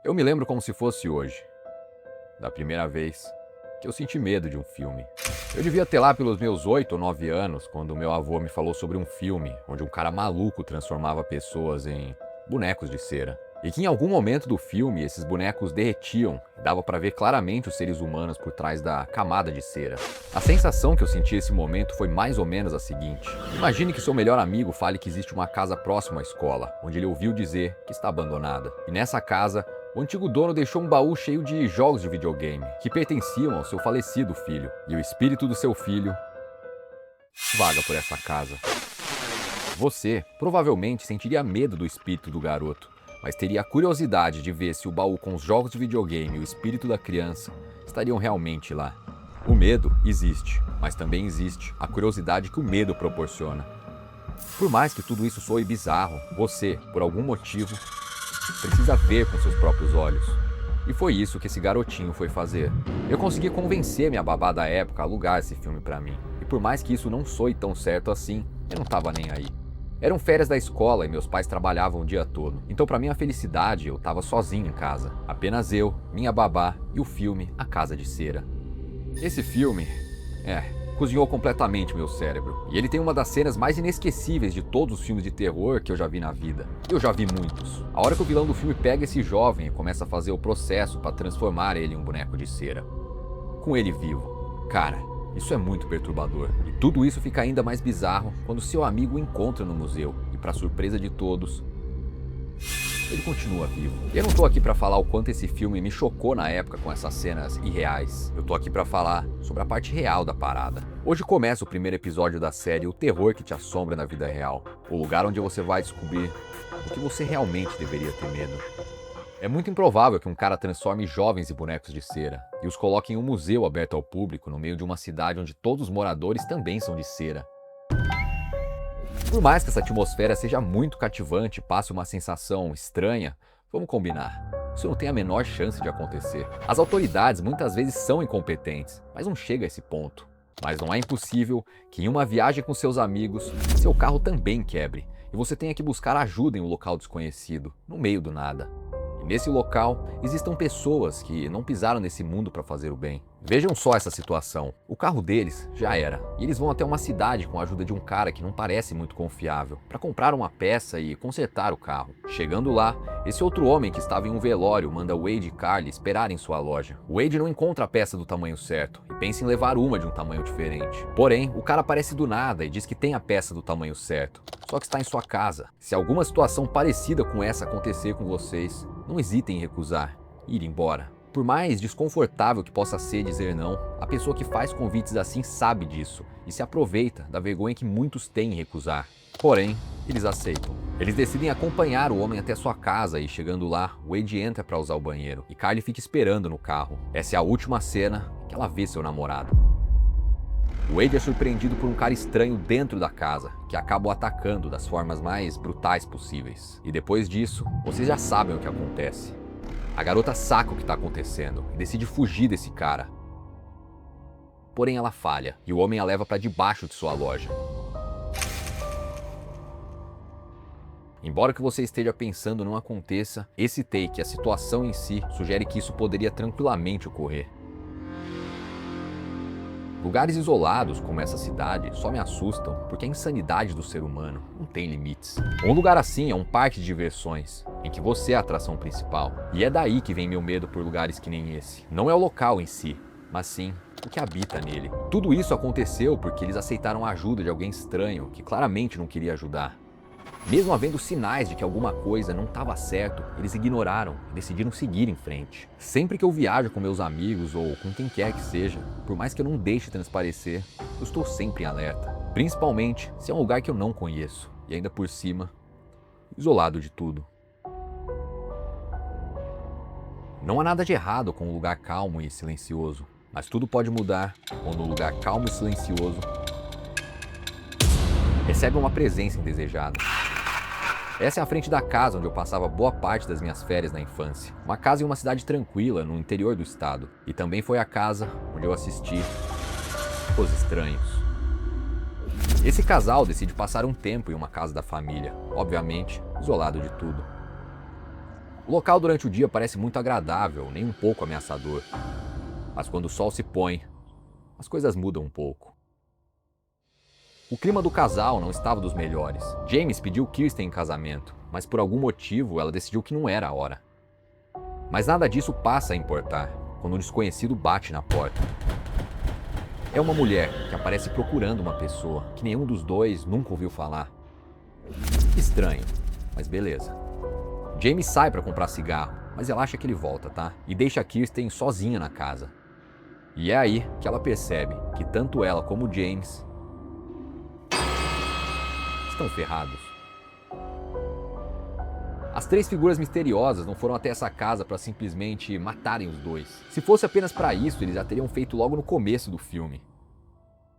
Eu me lembro como se fosse hoje, da primeira vez que eu senti medo de um filme. Eu devia ter lá pelos meus 8 ou 9 anos, quando meu avô me falou sobre um filme onde um cara maluco transformava pessoas em bonecos de cera. E que em algum momento do filme esses bonecos derretiam e dava pra ver claramente os seres humanos por trás da camada de cera. A sensação que eu senti nesse momento foi mais ou menos a seguinte: imagine que seu melhor amigo fale que existe uma casa próxima à escola, onde ele ouviu dizer que está abandonada. E nessa casa, o antigo dono deixou um baú cheio de jogos de videogame que pertenciam ao seu falecido filho. E o espírito do seu filho vaga por essa casa. Você provavelmente sentiria medo do espírito do garoto, mas teria a curiosidade de ver se o baú com os jogos de videogame e o espírito da criança estariam realmente lá. O medo existe, mas também existe a curiosidade que o medo proporciona. Por mais que tudo isso soe bizarro, você, por algum motivo, precisa ver com seus próprios olhos. E foi isso que esse garotinho foi fazer. Eu consegui convencer minha babá da época a alugar esse filme pra mim. E por mais que isso não soe tão certo assim, eu não tava nem aí. Eram férias da escola e meus pais trabalhavam o dia todo. Então, pra minha felicidade, eu tava sozinho em casa. Apenas eu, minha babá e o filme A Casa de Cera. Esse filme, cozinhou completamente meu cérebro. E ele tem uma das cenas mais inesquecíveis de todos os filmes de terror que eu já vi na vida. Eu já vi muitos. A hora que o vilão do filme pega esse jovem e começa a fazer o processo pra transformar ele em um boneco de cera. Com ele vivo. Cara, isso é muito perturbador. E tudo isso fica ainda mais bizarro quando seu amigo o encontra no museu. E pra surpresa de todos, ele continua vivo. E eu não tô aqui pra falar o quanto esse filme me chocou na época com essas cenas irreais. Eu tô aqui pra falar sobre a parte real da parada. Hoje começa o primeiro episódio da série O Terror que te assombra na vida real. O lugar onde você vai descobrir o que você realmente deveria ter medo. É muito improvável que um cara transforme jovens em bonecos de cera e os coloque em um museu aberto ao público no meio de uma cidade onde todos os moradores também são de cera. Por mais que essa atmosfera seja muito cativante e passe uma sensação estranha, vamos combinar, isso não tem a menor chance de acontecer. As autoridades muitas vezes são incompetentes, mas não chega a esse ponto. Mas não é impossível que em uma viagem com seus amigos, seu carro também quebre e você tenha que buscar ajuda em um local desconhecido, no meio do nada. E nesse local, existam pessoas que não pisaram nesse mundo para fazer o bem. Vejam só essa situação. O carro deles já era. E eles vão até uma cidade com a ajuda de um cara que não parece muito confiável, para comprar uma peça e consertar o carro. Chegando lá, esse outro homem que estava em um velório manda Wade e Carly esperar em sua loja. Wade não encontra a peça do tamanho certo e pensa em levar uma de um tamanho diferente. Porém, o cara aparece do nada e diz que tem a peça do tamanho certo, só que está em sua casa. Se alguma situação parecida com essa acontecer com vocês, não hesitem em recusar e ir embora. Por mais desconfortável que possa ser dizer não, a pessoa que faz convites assim sabe disso e se aproveita da vergonha que muitos têm em recusar. Porém, eles aceitam. Eles decidem acompanhar o homem até sua casa e, chegando lá, Wade entra para usar o banheiro e Carly fica esperando no carro. Essa é a última cena que ela vê seu namorado. Wade é surpreendido por um cara estranho dentro da casa, que acaba o atacando das formas mais brutais possíveis. E depois disso, vocês já sabem o que acontece. A garota saca o que está acontecendo e decide fugir desse cara. Porém ela falha e o homem a leva para debaixo de sua loja. Embora o que você esteja pensando não aconteça, esse take, a situação em si, sugere que isso poderia tranquilamente ocorrer. Lugares isolados como essa cidade só me assustam porque a insanidade do ser humano não tem limites. Um lugar assim é um parque de diversões, em que você é a atração principal. E é daí que vem meu medo por lugares que nem esse. Não é o local em si, mas sim o que habita nele. Tudo isso aconteceu porque eles aceitaram a ajuda de alguém estranho que claramente não queria ajudar. Mesmo havendo sinais de que alguma coisa não estava certo, eles ignoraram e decidiram seguir em frente. Sempre que eu viajo com meus amigos ou com quem quer que seja, por mais que eu não deixe transparecer, eu estou sempre em alerta. Principalmente se é um lugar que eu não conheço e ainda por cima, isolado de tudo. Não há nada de errado com um lugar calmo e silencioso, mas tudo pode mudar quando um lugar calmo e silencioso recebe uma presença indesejada. Essa é a frente da casa onde eu passava boa parte das minhas férias na infância. Uma casa em uma cidade tranquila, no interior do estado. E também foi a casa onde eu assisti Os Estranhos. Esse casal decide passar um tempo em uma casa da família, obviamente isolado de tudo. O local durante o dia parece muito agradável, nem um pouco ameaçador. Mas quando o sol se põe, as coisas mudam um pouco. O clima do casal não estava dos melhores. James pediu Kirsten em casamento, mas por algum motivo ela decidiu que não era a hora. Mas nada disso passa a importar quando um desconhecido bate na porta. É uma mulher que aparece procurando uma pessoa que nenhum dos dois nunca ouviu falar. Estranho, mas beleza. James sai para comprar cigarro, mas ela acha que ele volta, tá? E deixa Kirsten sozinha na casa. E é aí que ela percebe que tanto ela como o James estão ferrados. As três figuras misteriosas não foram até essa casa para simplesmente matarem os dois. Se fosse apenas para isso, eles já teriam feito logo no começo do filme.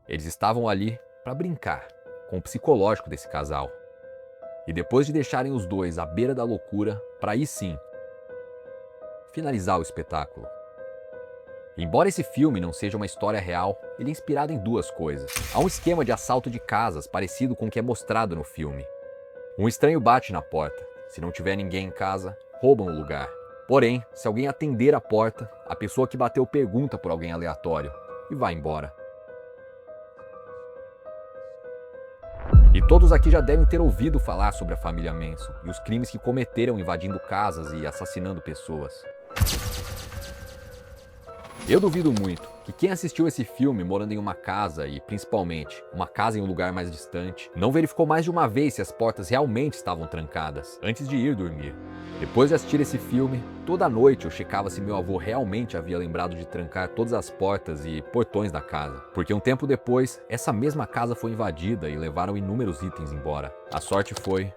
Eles estavam ali para brincar com o psicológico desse casal. E depois de deixarem os dois à beira da loucura, para aí sim finalizar o espetáculo. Embora esse filme não seja uma história real, ele é inspirado em duas coisas. Há um esquema de assalto de casas parecido com o que é mostrado no filme. Um estranho bate na porta. Se não tiver ninguém em casa, roubam o lugar. Porém, se alguém atender a porta, a pessoa que bateu pergunta por alguém aleatório e vai embora. E todos aqui já devem ter ouvido falar sobre a família Manson e os crimes que cometeram invadindo casas e assassinando pessoas. Eu duvido muito que quem assistiu esse filme morando em uma casa e, principalmente, uma casa em um lugar mais distante, não verificou mais de uma vez se as portas realmente estavam trancadas antes de ir dormir. Depois de assistir esse filme, toda noite eu checava se meu avô realmente havia lembrado de trancar todas as portas e portões da casa. Porque um tempo depois, essa mesma casa foi invadida e levaram inúmeros itens embora. A sorte foi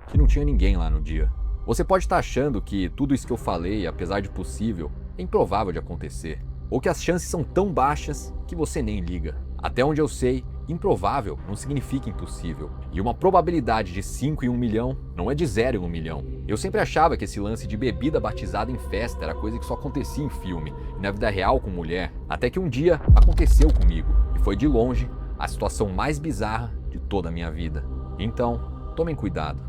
que não tinha ninguém lá no dia. Você pode estar achando que tudo isso que eu falei, apesar de possível, é improvável de acontecer. Ou que as chances são tão baixas que você nem liga. Até onde eu sei, improvável não significa impossível. E uma probabilidade de 5 em 1 milhão não é de 0 em 1 milhão. Eu sempre achava que esse lance de bebida batizada em festa era coisa que só acontecia em filme e na vida real com mulher. Até que um dia aconteceu comigo. E foi de longe a situação mais bizarra de toda a minha vida. Então, tomem cuidado.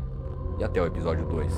E até o episódio 2.